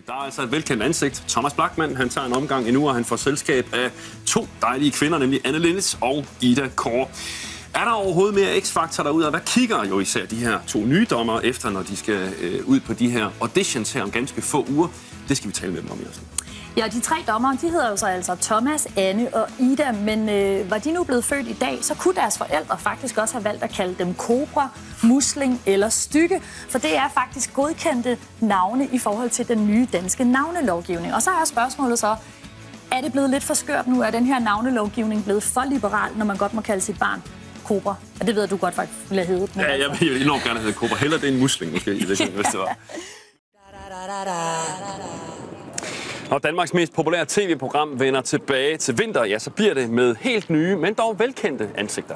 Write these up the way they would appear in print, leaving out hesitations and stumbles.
Der er altså et velkendt ansigt. Thomas Blachman, han tager en omgang endnu, og han får selskab af to dejlige kvinder, nemlig Anne Linnet og Ida Kåre. Er der overhovedet mere X-Factor derude, og hvad kigger jo især de her to nye dommere efter, når de skal ud på de her auditions her om ganske få uger? Det skal vi tale med dem om i aften. Ja, de tre dommere, de hedder jo så altså Thomas, Anne og Ida, men var de nu blevet født i dag, så kunne deres forældre faktisk også have valgt at kalde dem kobra, musling eller stykke, for det er faktisk godkendte navne i forhold til den nye danske navnelovgivning. Og så er spørgsmålet så, er det blevet lidt for skørt nu? Er den her navnelovgivning blevet for liberal, når man godt må kalde sit barn kobra? Og det ved du godt faktisk ville have heddet. Ja, jeg vil enormt gerne have kobra. Heller det er en musling måske, hvis det var. Når Danmarks mest populære tv-program vender tilbage til vinter, ja, så bliver det med helt nye, men dog velkendte ansigter.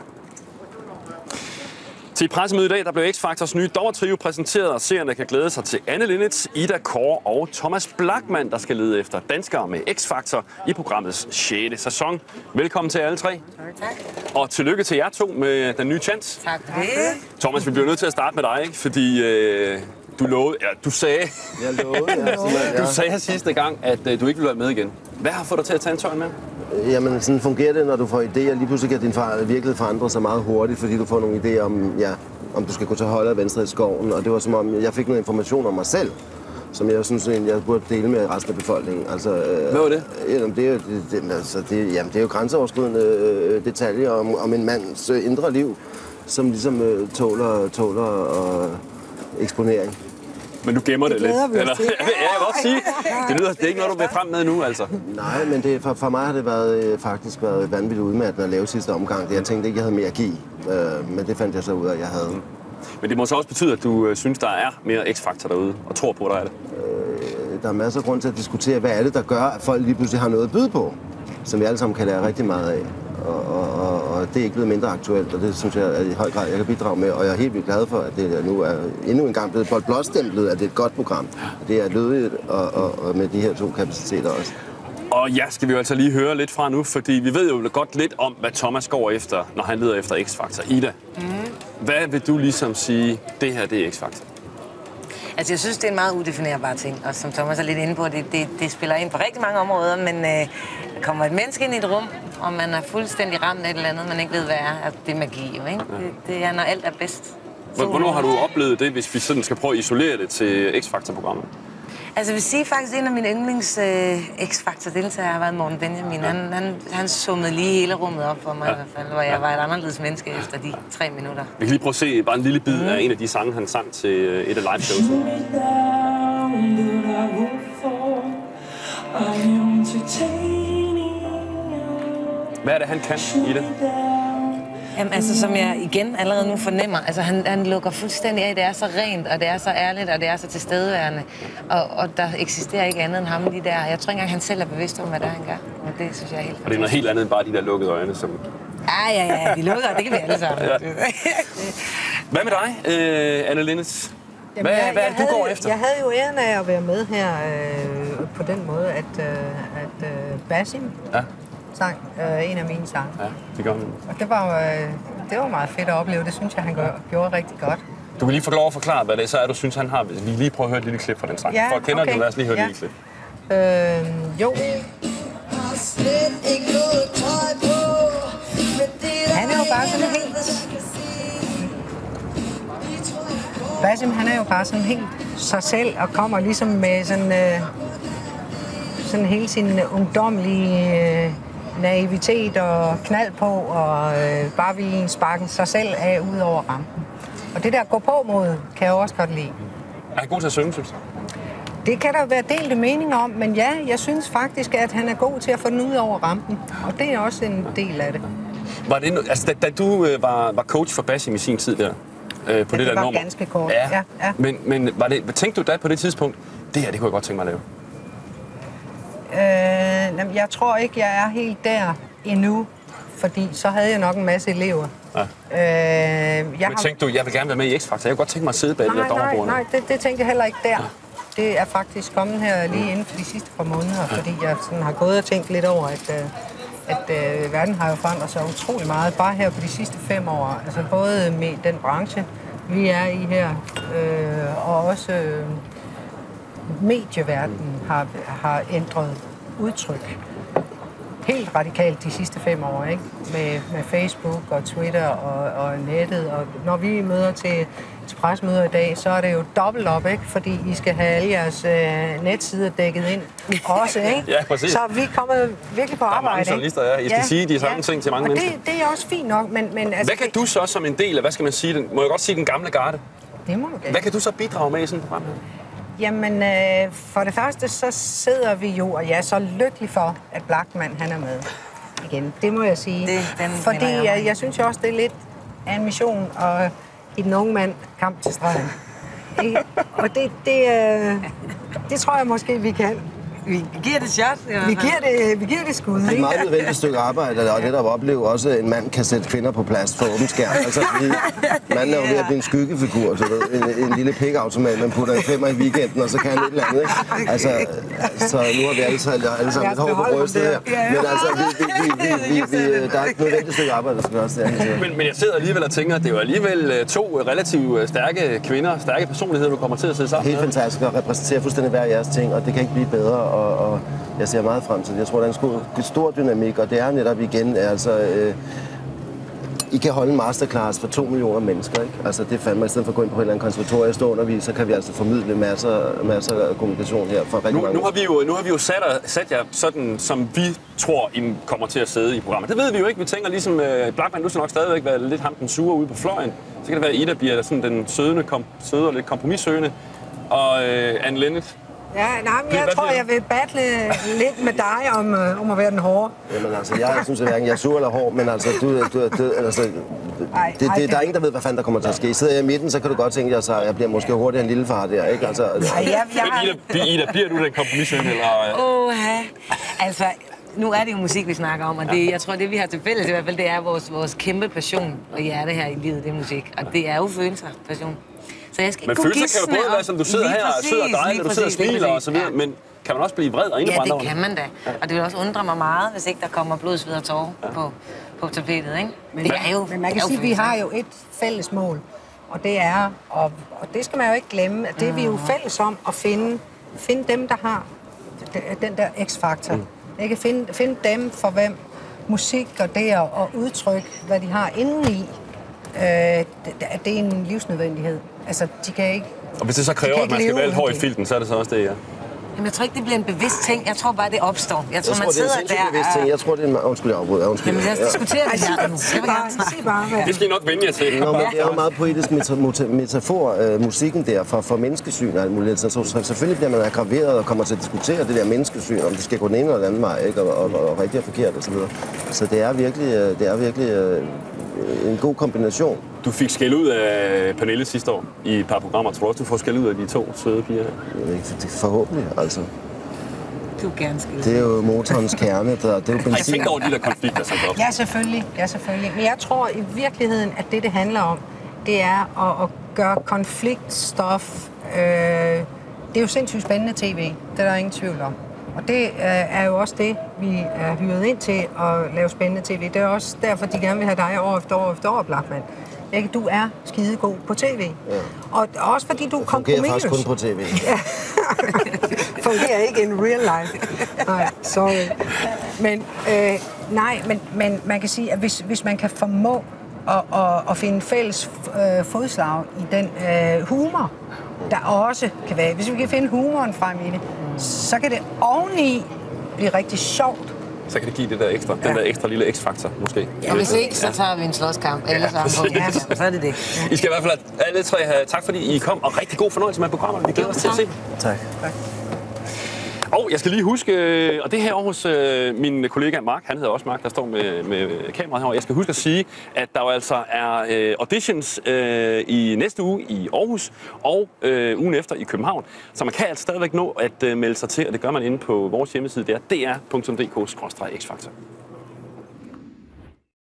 Til pressemødet i dag, der blev X-Factors nye dommertrio præsenteret, og seerne kan glæde sig til Anne Linnet, Ida Kåre og Thomas Blachman, der skal lede efter danskere med X-Factor i programmets 6. sæson. Velkommen til alle tre. Tak. Og tillykke til jer to med den nye chance. Tak for det. Thomas, vi bliver nødt til at starte med dig, ikke? Fordi du lovede, ja, du sagde... Jeg lovede, ja. Du sagde sidste gang, at du ikke ville være med igen. Hvad har fået dig til at tage en tøjen med? Jamen, sådan fungerer det, når du får idéer. Lige pludselig kan din virkelighed forandre sig meget hurtigt, fordi du får nogle idéer om, ja, om du skal gå til højre og venstre i skoven. Og det var som om, jeg fik noget information om mig selv, som jeg synes, jeg burde dele med resten af befolkningen. Altså, hvad var det? Jamen, det er jo grænseoverskridende detaljer om en mands indre liv, som ligesom tåler eksponering. Men du gemmer det lidt, eller? Ja, jeg vil også sige. Det er ikke noget, du vil frem med nu, altså. Nej, men for mig har det faktisk været vanvittigt udmattende at lave sidste omgang. Jeg tænkte ikke, jeg havde mere at give, men det fandt jeg så ud af, at jeg havde. Men det må så også betyde, at du synes, der er mere X-Factor derude, og tror på, der er det? Der er masser af grund til at diskutere, hvad er det, der gør, at folk lige pludselig har noget at byde på, som vi alle sammen kan lære rigtig meget af. Og det er ikke blevet mindre aktuelt, og det synes jeg er i høj grad, jeg kan bidrage med. Og jeg er helt vildt glad for, at det nu er endnu en gang blevet blåstemplet, at det er et godt program. Det er lødigt og med de her to kapaciteter også. Og ja, skal vi jo altså lige høre lidt fra nu, fordi vi ved jo godt lidt om, hvad Thomas går efter, når han leder efter X-Factor. Ida, hvad vil du ligesom sige, det her det er X-Factor? Altså, jeg synes, det er en meget udefinerbar ting, og som Thomas er lidt inde på, det spiller ind på rigtig mange områder, men der kommer et menneske ind i et rum, og man er fuldstændig ramt af et eller andet, man ikke ved, hvad er. Altså, det er magi, jo, ikke? Det er, når alt er bedst. Hvornår har du oplevet det, hvis vi sådan skal prøve at isolere det til X-Factor-programmet? Altså, jeg vil sige faktisk, at en af mine yndlings X-Factor-deltagere har været Morten Benjamin. Han summede lige hele rummet op for mig i hvert fald, hvor jeg var et anderledes menneske efter de 3 minutter. Vi kan lige prøve at se bare en lille bid af en af de sange, han sang til et af liveshowsene. Hvad er det, han kan i det? Jamen, altså, som jeg igen allerede nu fornemmer, altså han lukker fuldstændig af. Det er så rent, og det er så ærligt, og det er så tilstedeværende. Og der eksisterer ikke andet end ham lige der. Jeg tror ikke engang, han selv er bevidst om, hvad det er, han gør. Og det synes jeg er helt fantastisk. Og det er noget helt andet end bare de der lukkede øjne, som... Ja, de lukker, det kan vi alle sammen. Ja. Hvad med dig, Anne Linnet? Hvad er det, du går efter? Jeg havde jo æren af at være med her på den måde, at Basim sang en af mine sange. Ja, det gør han. Og det var meget fedt at opleve. Det synes jeg, han gjorde rigtig godt. Du kan lige få lov at forklare, hvad det så er, du synes, han har. Vi lige prøve at høre et lille klip fra den sang. Ja, for at kende den, lad os lige høre et lille klip. Jo. Han er jo bare sådan helt... Basim, han er jo bare sådan helt sig selv og kommer ligesom med sådan hele sin ungdomlige naivitet og knald på og bare vil sparke sig selv af ud over rampen. Og det der gå på mod kan jeg også godt lide. Er han god til at synge, synes du? Det kan der være delte meninger om, men ja, jeg synes faktisk, at han er god til at få den ud over rampen. Og det er også en del af det. Var det altså, da du var coach for Basim i sin tid der, på det der nummer? Det var ganske kort, ja. Men tænkte du da på det tidspunkt, det her, det kunne jeg godt tænke mig at lave? Jeg tror ikke, jeg er helt der endnu, fordi så havde jeg nok en masse elever. Ja. Men tænkte du, jeg vil gerne være med i X-Factor, jeg kunne godt tænke mig at sidde bag det der dommerbord? Nej, det tænkte jeg heller ikke der. Ja. Det er faktisk kommet her lige inden for de sidste par måneder, fordi jeg sådan har gået og tænkt lidt over, at verden har jo forandret sig utrolig meget, bare her på de sidste 5 år. Altså både med den branche, vi er i her, og også medieverdenen. har ændret udtryk helt radikalt de sidste 5 år, ikke? Med Facebook og Twitter og nettet. Og når vi møder til pressemøder i dag, så er det jo dobbelt op, ikke? Fordi I skal have alle jeres netsider dækket ind også, ikke? Ja, præcis. Så vi er kommet virkelig på arbejde. Der er mange journalister, ja. I skal sige de samme ting til mange mennesker. Det er også fint nok, men altså... Hvad kan du så som en del af, hvad skal man sige, må jeg godt sige den gamle garde? Det må du gerne. Hvad kan du så bidrage med i sådan et program her? Jamen, for det første, så sidder vi jo, og jeg er så lykkelig for, at Blachman, han er med igen. Det må jeg sige. Fordi jeg synes jo også, det er lidt af en mission at give den unge mand kamp til stregen. Og det tror jeg måske, vi kan. Vi giver det shot. Vi giver det skud. Det er et meget nødvendigt stykke arbejde, og det der oplever også, at en mand kan sætte kvinder på plads for åben skærm. Altså, manden er jo ved at blive en skyggefigur, så en lille pikautomat, man putter en 5'er i weekenden, og så kan han et eller andet, ikke? Altså, så nu har vi alle sammen lidt hår på brystet her. Men altså, der er et nødvendigt stykke arbejde, der skal gøres der. Men jeg sidder alligevel og tænker, at det er jo alligevel 2 relativt stærke kvinder, stærke personligheder, du kommer til at sidde sammen med. Helt fantastisk at repræsentere fuldstændig hver jeres ting, og det kan ikke blive bedre. Og jeg ser meget frem til det. Jeg tror, der er en stor dynamik, og det er netop igen, altså... I kan holde en masterclass for 2 millioner mennesker, ikke? Altså, det er fandme, i stedet for at gå ind på et eller andet konservatorium og stå undervis, så kan vi altså formidle masser af kommunikation her for rigtig mange. Nu har vi jo sat jer sådan, som vi tror, I kommer til at sidde i programmet. Det ved vi jo ikke. Vi tænker ligesom, Blachman, du skal nok stadigvæk være lidt ham den sure ude på fløjen. Så kan det være, at Ida bliver sådan den søde og lidt kompromissøgende. Og Anne Linnet. Ja, men jeg tror, jeg vil battle lidt med dig om at være den hårde. Jamen altså, jeg synes at hverken jeg er sur eller hård, men altså, der er ingen, der ved, hvad fanden der kommer til at ske. Sidder jeg i midten, så kan du godt tænke, at jeg bliver måske hurtigere en lille far der, ikke? Altså, Men Ida, bliver du den kompromissøgende, eller? Altså, nu er det jo musik, vi snakker om, og jeg tror, det vi har til fælles i hvert fald, det er vores kæmpe passion og hjerte her i livet, det er musik. Og det er jo følelser, passion. Så jeg skal men følelser kan jo både være, som du sidder her og sidder og drejer, du sidder og smiler og så videre, men kan man også blive vred og indebrænder? Ja, det kan man da. Og det vil også undre mig meget, hvis ikke der kommer blod, sved og tårer på tapetet, ikke? Men man kan sige, at vi har jo et fælles mål, og det er, og det skal man jo ikke glemme, at det er vi jo fælles om at finde dem, der har den der x-faktor. Ikke? Finde dem, for hvem musik og det at udtrykke, hvad de har indeni, det er en livsnødvendighed. Altså, de kan ikke... Og hvis det så kræver, at man skal være lidt hård i filten, så er det så også det, ja? Jamen, jeg tror ikke, det bliver en bevidst ting. Jeg tror bare, det opstår. Jeg tror, man sidder der... Jeg tror, det er en... Undskyld, jeg afbryder. Jamen, lad os diskutere det her nu. Det skal I nok vende jer til. Nå, men det er jo meget poetisk metafor, musikken der, for menneskesyn og alt muligt. Så selvfølgelig bliver man aggraveret og kommer til at diskutere det der menneskesyn, om det skal gå den ene eller den anden vej, ikke? Og rigtig og forkert og så videre. Så det er virkelig en god kombination. Du fik skæld ud af Pernille sidste år i et par programmer. Tror du også, du får skæld ud af de 2 søde piger her? Forhåbentlig, altså. Du gerne skæld. Det er jo motorens kerne, det er jo benzin. Jeg tænker over de der konflikter, som der Ja, selvfølgelig. Men jeg tror i virkeligheden, at det handler om, det er at gøre konfliktstof. Det er jo sindssygt spændende tv. Det er der ingen tvivl om. Og det er jo også det, vi er hyret ind til at lave spændende tv. Det er også derfor, de gerne vil have dig år efter år, Blachman. Ikke? Du er skidegod på tv. Ja. Og også fordi du er kompromisløs. Fungerer faktisk kun på tv. Ja. Fungerer ikke in real life. Nej, sorry. Men man kan sige, at hvis man kan formå at finde fælles fodslag i den humor, der også kan være. Hvis vi kan finde humoren frem i det, så kan det oveni blive rigtig sjovt. Så kan det give det der ekstra, den der ekstra lille x-faktor, måske. Ja, hvis ikke, så tager vi en slåskamp. Alle sammen. Så er det det. Ja. I skal i hvert fald alle 3 have tak, fordi I kom, og rigtig god fornøjelse med programmet. Vi glæder os til at se. Tak. Og jeg skal lige huske, og det her hos min kollega Mark, han hedder også Mark, der står med kameraet herovre. Jeg skal huske at sige, at der jo altså er auditions i næste uge i Aarhus og ugen efter i København. Så man kan altså stadigvæk nå at melde sig til, og det gør man inde på vores hjemmeside, det er dr.dk/xfaktor.